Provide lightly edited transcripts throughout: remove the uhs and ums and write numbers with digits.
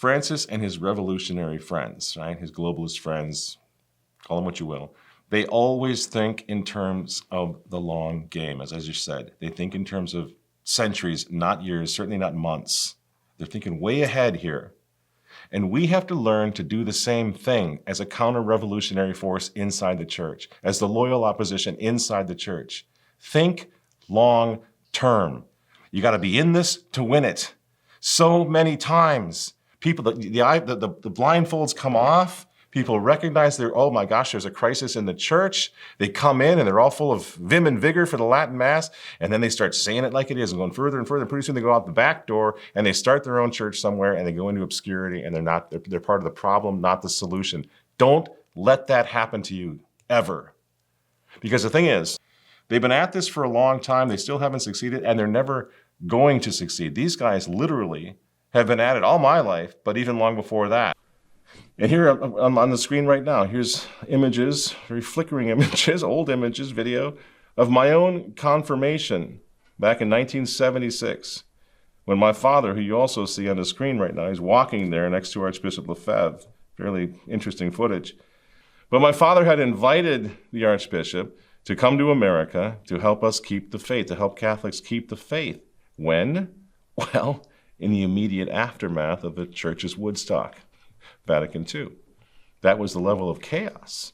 Francis and his revolutionary friends, right? His globalist friends, call them what you will. They always think in terms of the long game, as you said. They think in terms of centuries, not years, certainly not months. They're thinking way ahead here. And we have to learn to do the same thing as a counter-revolutionary force inside the church, as the loyal opposition inside the church. Think long term. You got to be in this to win it. So many times, people, the blindfolds come off. People recognize oh my gosh, there's a crisis in the church. They come in and they're all full of vim and vigor for the Latin Mass. And then they start saying it like it is and going further and further. And pretty soon they go out the back door and they start their own church somewhere and they go into obscurity and they're part of the problem, not the solution. Don't let that happen to you ever. Because the thing is, they've been at this for a long time. They still haven't succeeded and they're never going to succeed. These guys literally have been at it all my life, but even long before that. And here I'm on the screen right now, here's images, very flickering images, old images, video, of my own confirmation back in 1976, when my father, who you also see on the screen right now, he's walking there next to Archbishop Lefebvre. Fairly interesting footage. But my father had invited the Archbishop to come to America to help us keep the faith, to help Catholics keep the faith. When? Well, in the immediate aftermath of the church's Woodstock. Vatican II. That was the level of chaos.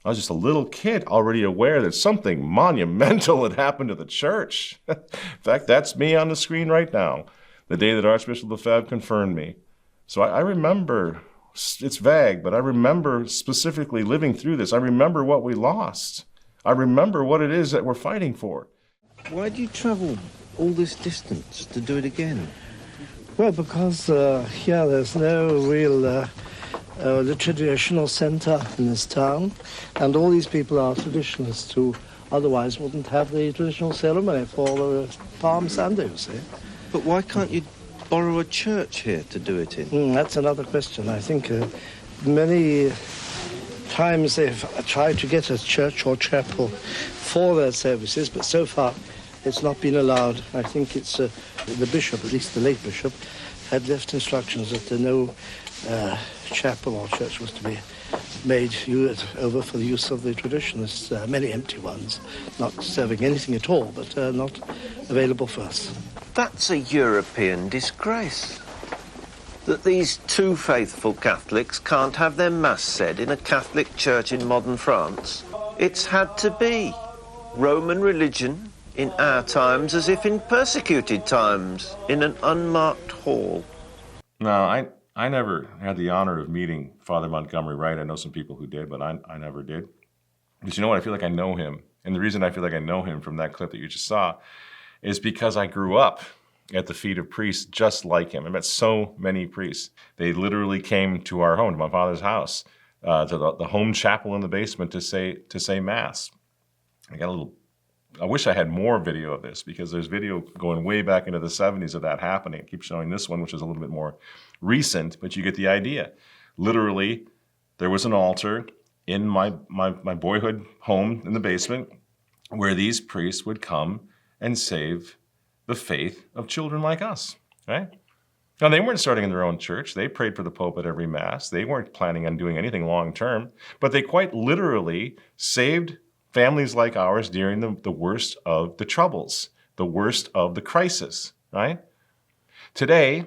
I was just a little kid already aware that something monumental had happened to the church. In fact, that's me on the screen right now, the day that Archbishop Lefebvre confirmed me. So I remember, it's vague, but I remember specifically living through this. I remember what we lost. I remember what it is that we're fighting for. Why do you travel all this distance to do it again? Well, because here there's no real the traditional center in this town, and all these people are traditionalists who otherwise wouldn't have the traditional ceremony for the Palm Sunday, you see. But why can't you borrow a church here to do it in? That's another question. I think many times they've tried to get a church or chapel for their services, but so far it's not been allowed. I think it's the bishop, at least the late bishop, had left instructions that no chapel or church was to be made over for the use of the traditionalists. Many empty ones, not serving anything at all, but not available for us. That's a European disgrace. That these two faithful Catholics can't have their Mass said in a Catholic church in modern France. It's had to be. Roman religion in our times as if in persecuted times, in an unmarked hall. No, I never had the honor of meeting Father Montgomery Wright. I know some people who did, but I never did. But you know what? I feel like I know him. And the reason I feel like I know him from that clip that you just saw is because I grew up at the feet of priests just like him. I met so many priests. They literally came to our home, to my father's house, to the home chapel in the basement to say Mass. I wish I had more video of this, because there's video going way back into the 70s of that happening. I keep showing this one, which is a little bit more recent, but you get the idea. Literally, there was an altar in my boyhood home in the basement where these priests would come and save the faith of children like us, right? Now, they weren't starting in their own church. They prayed for the Pope at every Mass. They weren't planning on doing anything long term, but they quite literally saved families like ours during the worst of the troubles, the worst of the crisis, right? Today,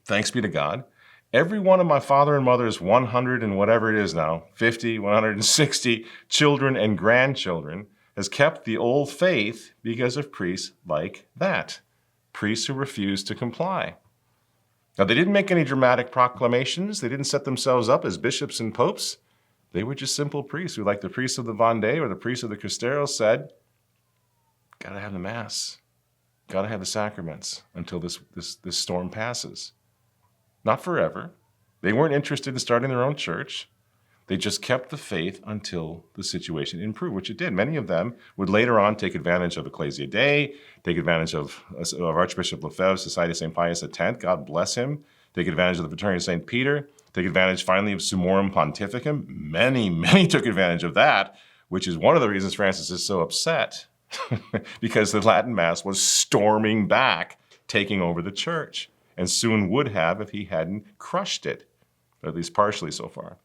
thanks be to God, every one of my father and mother's 100 and whatever it is now, 50, 160 children and grandchildren has kept the old faith because of priests like that, priests who refused to comply. Now, they didn't make any dramatic proclamations. They didn't set themselves up as bishops and popes. They were just simple priests who, like the priests of the Vendée or the priests of the Cristeros, said, gotta have the Mass, gotta have the sacraments until this storm passes. Not forever. They weren't interested in starting their own church. They just kept the faith until the situation improved, which it did. Many of them would later on take advantage of Ecclesia Dei, take advantage of Archbishop Lefebvre's Society of St. Pius X, God bless him, take advantage of the Fraternity of St. Peter, take advantage finally of Summorum Pontificum. Many took advantage of that, which is one of the reasons Francis is so upset, because the Latin Mass was storming back, taking over the church. and soon would have if he hadn't crushed it, at least partially so far.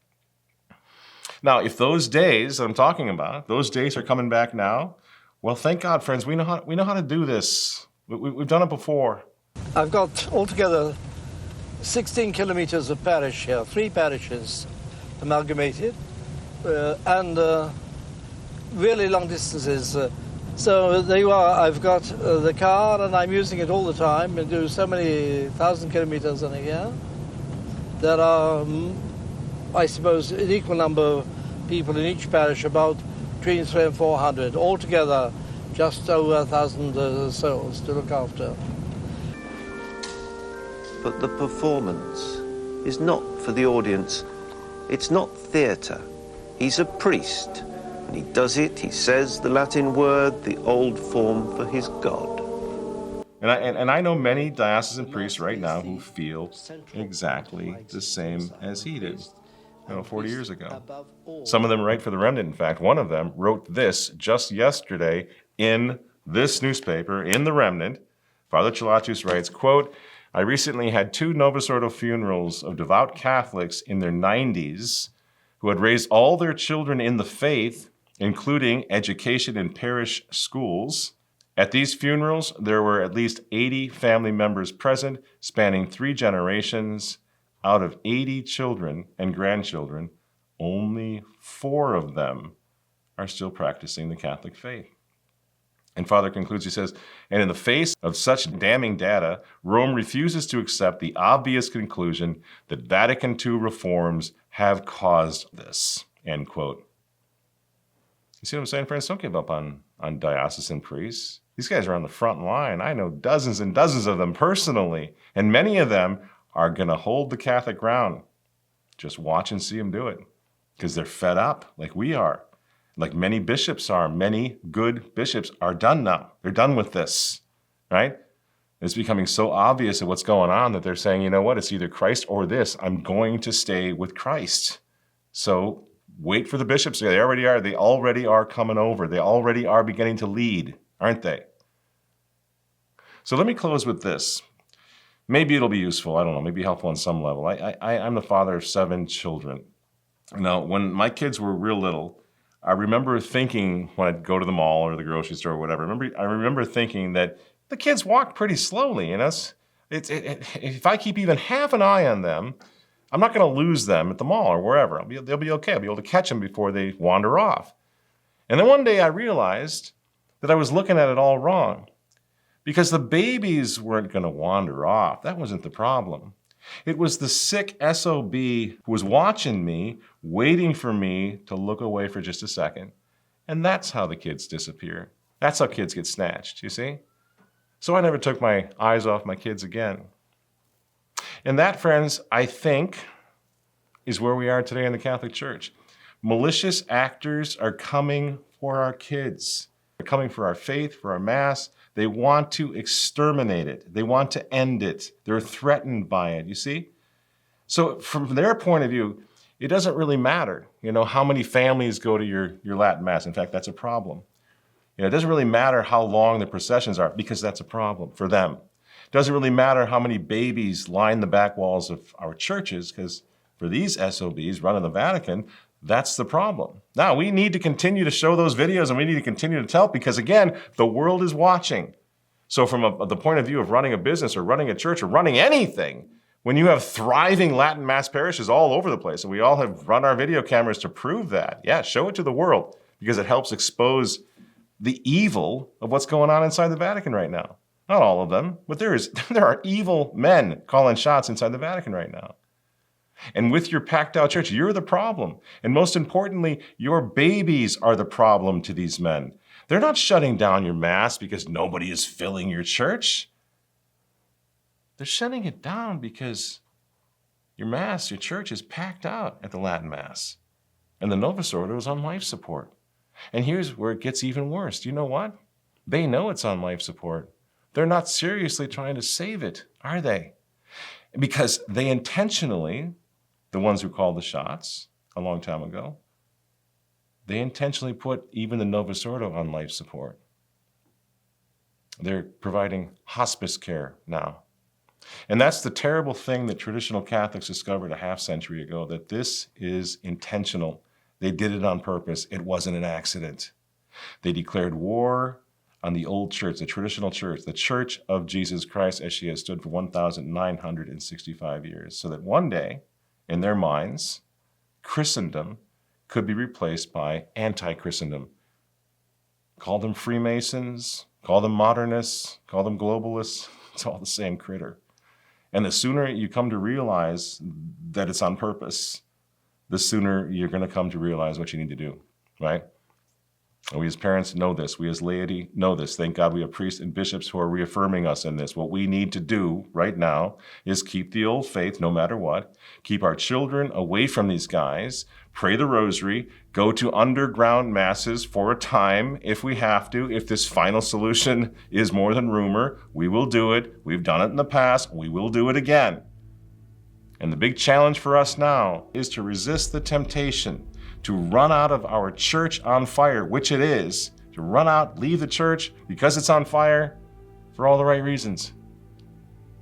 Now, if those days that I'm talking about, those days are coming back now, well, thank God, friends, we know how to do this. We've done it before. I've got altogether 16 kilometers of parish here, 3 parishes amalgamated, and really long distances. So there you are. I've got the car, and I'm using it all the time and do so many 1,000 kilometers in a year. There are, I suppose, an equal number of people in each parish, about between 300 and 400. Altogether, just over 1,000 souls to look after. But the performance is not for the audience. It's not theatre. He's a priest. When he does it, he says the Latin word, the old form for his God. And I know many diocesan priests right now who feel exactly the same as he did, 40 years ago. Some of them write for the Remnant. In fact, one of them wrote this just yesterday in this newspaper, in the Remnant. Father Chalatus writes, quote, "I recently had 2 Novus Ordo funerals of devout Catholics in their 90s who had raised all their children in the faith, including education in parish schools. At these funerals, there were at least 80 family members present, spanning 3 generations. Out of 80 children and grandchildren, only 4 of them are still practicing the Catholic faith." And Father concludes, he says, "And in the face of such damning data, Rome refuses to accept the obvious conclusion that Vatican II reforms have caused this," end quote. You see what I'm saying, friends? Don't give up on diocesan priests. These guys are on the front line. I know dozens and dozens of them personally, and many of them are going to hold the Catholic ground. Just watch and see them do it, because they're fed up like we are. Like many bishops are. Many good bishops are done now. They're done with this, right? It's becoming so obvious of what's going on that they're saying, you know what, it's either Christ or this. I'm going to stay with Christ. So wait for the bishops. They already are. They already are coming over. They already are beginning to lead, aren't they? So let me close with this. Maybe it'll be useful. I don't know. Maybe helpful on some level. I'm the father of 7 children. Now, when my kids were real little, I remember thinking when I'd go to the mall or the grocery store or whatever, I remember thinking that the kids walk pretty slowly. If I keep even half an eye on them, I'm not going to lose them at the mall or wherever. They'll be okay. I'll be able to catch them before they wander off. And then one day I realized that I was looking at it all wrong, because the babies weren't going to wander off. That wasn't the problem. It was the sick SOB who was watching me, waiting for me to look away for just a second. And that's how the kids disappear. That's how kids get snatched, you see? So I never took my eyes off my kids again. And that, friends, I think, is where we are today in the Catholic Church. Malicious actors are coming for our kids. They're coming for our faith, for our Mass. They want to exterminate it. They want to end it. They're threatened by it, you see? So from their point of view, it doesn't really matter, how many families go to your Latin Mass. In fact, that's a problem. It doesn't really matter how long the processions are, because that's a problem for them. It doesn't really matter how many babies line the back walls of our churches, because for these SOBs running the Vatican, that's the problem. Now, we need to continue to show those videos, and we need to continue to tell, because again, the world is watching. So from the point of view of running a business or running a church or running anything, when you have thriving Latin Mass parishes all over the place, and we all have run our video cameras to prove that, show it to the world, because it helps expose the evil of what's going on inside the Vatican right now. Not all of them, but there are evil men calling shots inside the Vatican right now. And with your packed out church, you're the problem. And most importantly, your babies are the problem to these men. They're not shutting down your Mass because nobody is filling your church. They're shutting it down because your Mass, your church is packed out at the Latin Mass. And the Novus Ordo is on life support. And here's where it gets even worse. Do you know what? They know it's on life support. They're not seriously trying to save it, are they? Because they intentionally, the ones who called the shots a long time ago, they intentionally put even the Novus Ordo on life support. They're providing hospice care now. And that's the terrible thing that traditional Catholics discovered a half century ago, that this is intentional. They did it on purpose. It wasn't an accident. They declared war on the old church, the traditional church, the Church of Jesus Christ as she has stood for 1,965 years, so that one day, in their minds, Christendom could be replaced by anti-Christendom. Call them Freemasons, call them modernists, call them globalists. It's all the same critter. And the sooner you come to realize that it's on purpose, the sooner you're going to come to realize what you need to do, right? And we as parents know this. We as laity know this. Thank God we have priests and bishops who are reaffirming us in this. What we need to do right now is keep the old faith no matter what, keep our children away from these guys, pray the rosary, go to underground masses for a time if we have to. If this final solution is more than rumor, we will do it. We've done it in the past. We will do it again. And the big challenge for us now is to resist the temptation to run out of our church on fire, which it is, to run out, leave the church because it's on fire for all the right reasons.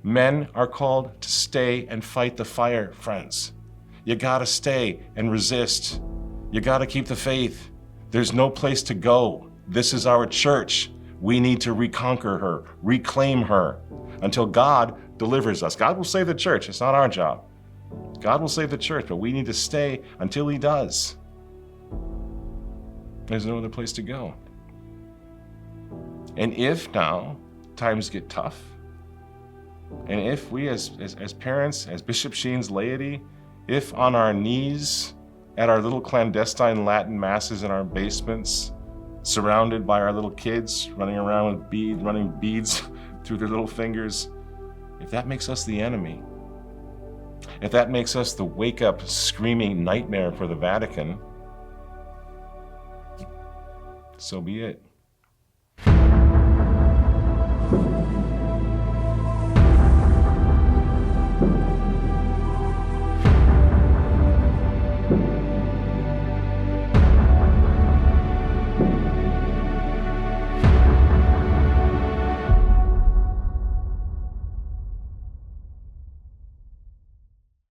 Men are called to stay and fight the fire, friends. You gotta stay and resist. You gotta keep the faith. There's no place to go. This is our church. We need to reconquer her, reclaim her, until God delivers us. God will save the church. It's not our job. God will save the church, but we need to stay until he does. There's no other place to go. And if now times get tough, and if we as parents, as Bishop Sheen's laity, if on our knees at our little clandestine Latin masses in our basements, surrounded by our little kids running around with running beads through their little fingers, if that makes us the enemy, if that makes us the wake-up screaming nightmare for the Vatican, so be it.